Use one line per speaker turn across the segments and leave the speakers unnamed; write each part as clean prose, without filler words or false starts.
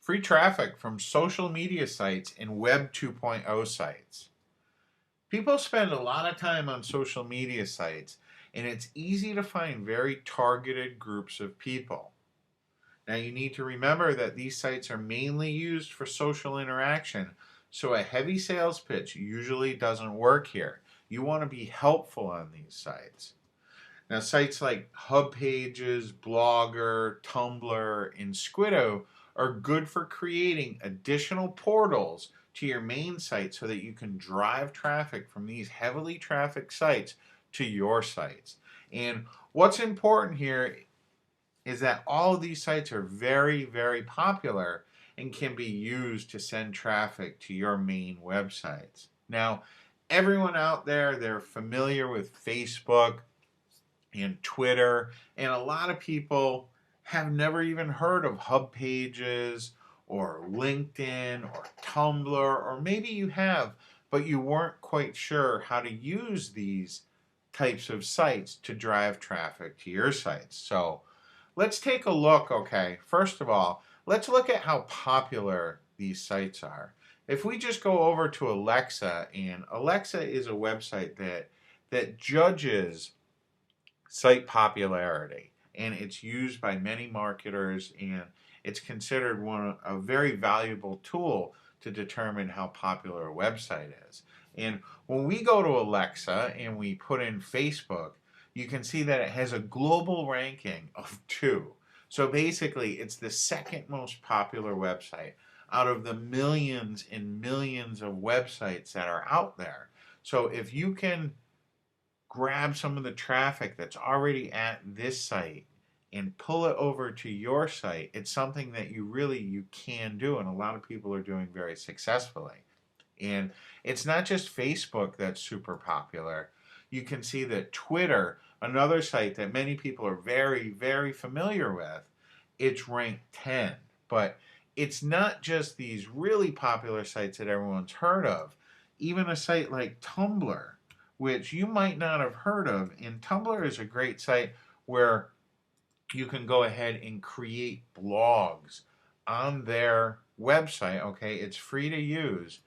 Free traffic from social media sites and Web 2.0 sites. People spend a lot of time on social media sites, and it's easy to find very targeted groups of people. Now, you need to remember that these sites are mainly used for social interaction, so a heavy sales pitch usually doesn't work here. You want to be helpful on these sites. Now, sites like HubPages, Blogger, Tumblr, and Squiddo are good for creating additional portals to your main site so that you can drive traffic from these heavily trafficked sites to your sites. And what's important here is that all of these sites are very, very popular and can be used to send traffic to your main websites. Now, everyone out there, they're familiar with Facebook and Twitter, and a lot of people have never even heard of HubPages or LinkedIn or Tumblr, or maybe you have, but you weren't quite sure how to use these types of sites to drive traffic to your sites. So let's take a look, okay? First of all, let's look at how popular these sites are. If we just go over to Alexa, and Alexa is a website that judges site popularity, and it's used by many marketers, and it's considered a very valuable tool to determine how popular a website is. And when we go to Alexa and we put in Facebook, you can see that it has a global ranking of 2. So basically, it's the second most popular website out of the millions and millions of websites that are out there. So if you can grab some of the traffic that's already at this site and pull it over to your site, it's something that you can do, and a lot of people are doing very successfully. And it's not just Facebook that's super popular. You can see that Twitter, another site that many people are very, very familiar with, it's ranked 10. But it's not just these really popular sites that everyone's heard of. Even a site like Tumblr, which you might not have heard of, and Tumblr is a great site where you can go ahead and create blogs on their website. Okay, it's free to use.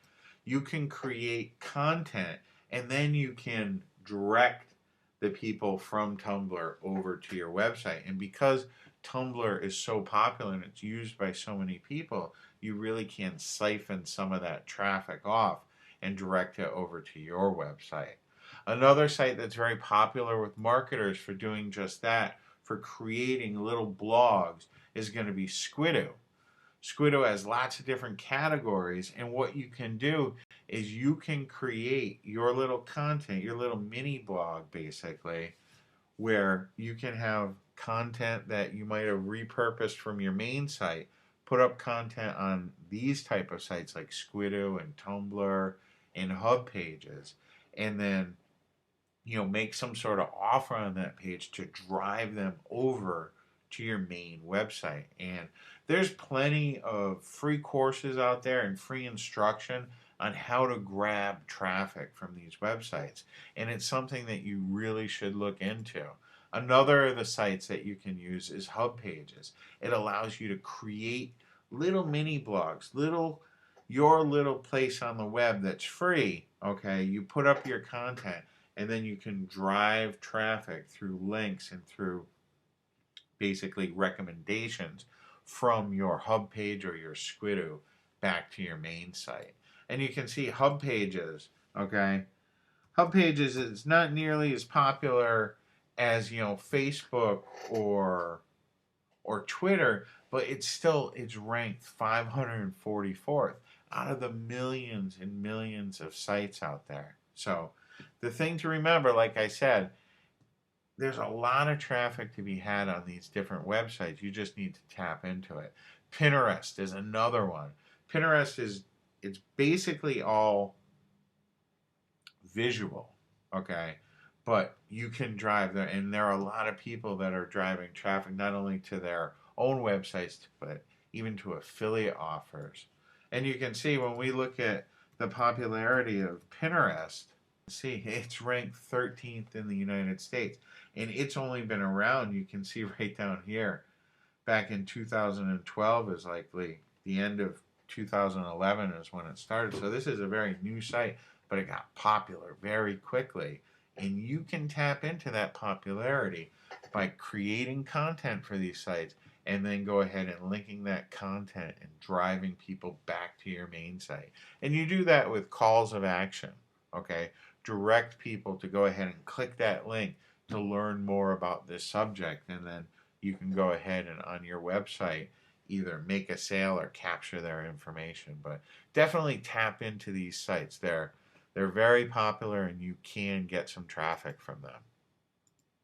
You can create content, and then you can direct the people from Tumblr over to your website. And because Tumblr is so popular and it's used by so many people, you really can siphon some of that traffic off and direct it over to your website. Another site that's very popular with marketers for doing just that, for creating little blogs, is going to be Squiddo. Squiddo has lots of different categories, and what you can do is you can create your little content, your little mini blog basically, where you can have content that you might have repurposed from your main site, put up content on these type of sites like Squiddo and Tumblr and HubPages, and then make some sort of offer on that page to drive them over to your main website. And there's plenty of free courses out there and free instruction on how to grab traffic from these websites. And it's something that you really should look into. Another of the sites that you can use is HubPages. It allows you to create little mini blogs, your little place on the web that's free. Okay, you put up your content, and then you can drive traffic through links and through basically recommendations from your hub page or your Squiddo back to your main site. And you can see HubPages, okay? HubPages is not nearly as popular as, Facebook or Twitter, but it's ranked 544th out of the millions and millions of sites out there. So the thing to remember, like I said, there's a lot of traffic to be had on these different websites. You just need to tap into it. Pinterest is another one. Pinterest it's basically all visual, okay? But you can drive there, and there are a lot of people that are driving traffic not only to their own websites, but even to affiliate offers. And you can see when we look at the popularity of Pinterest, see it's ranked 13th in the United States, and it's only been around, you can see right down here, back in 2012 is likely the end of 2011 is when it started. So this is a very new site, but it got popular very quickly. And you can tap into that popularity by creating content for these sites and then go ahead and linking that content and driving people back to your main site. And you do that with calls of action, okay? Direct people to go ahead and click that link to learn more about this subject, and then you can go ahead and on your website either make a sale or capture their information. But definitely tap into these sites. They're very popular and you can get some traffic from them.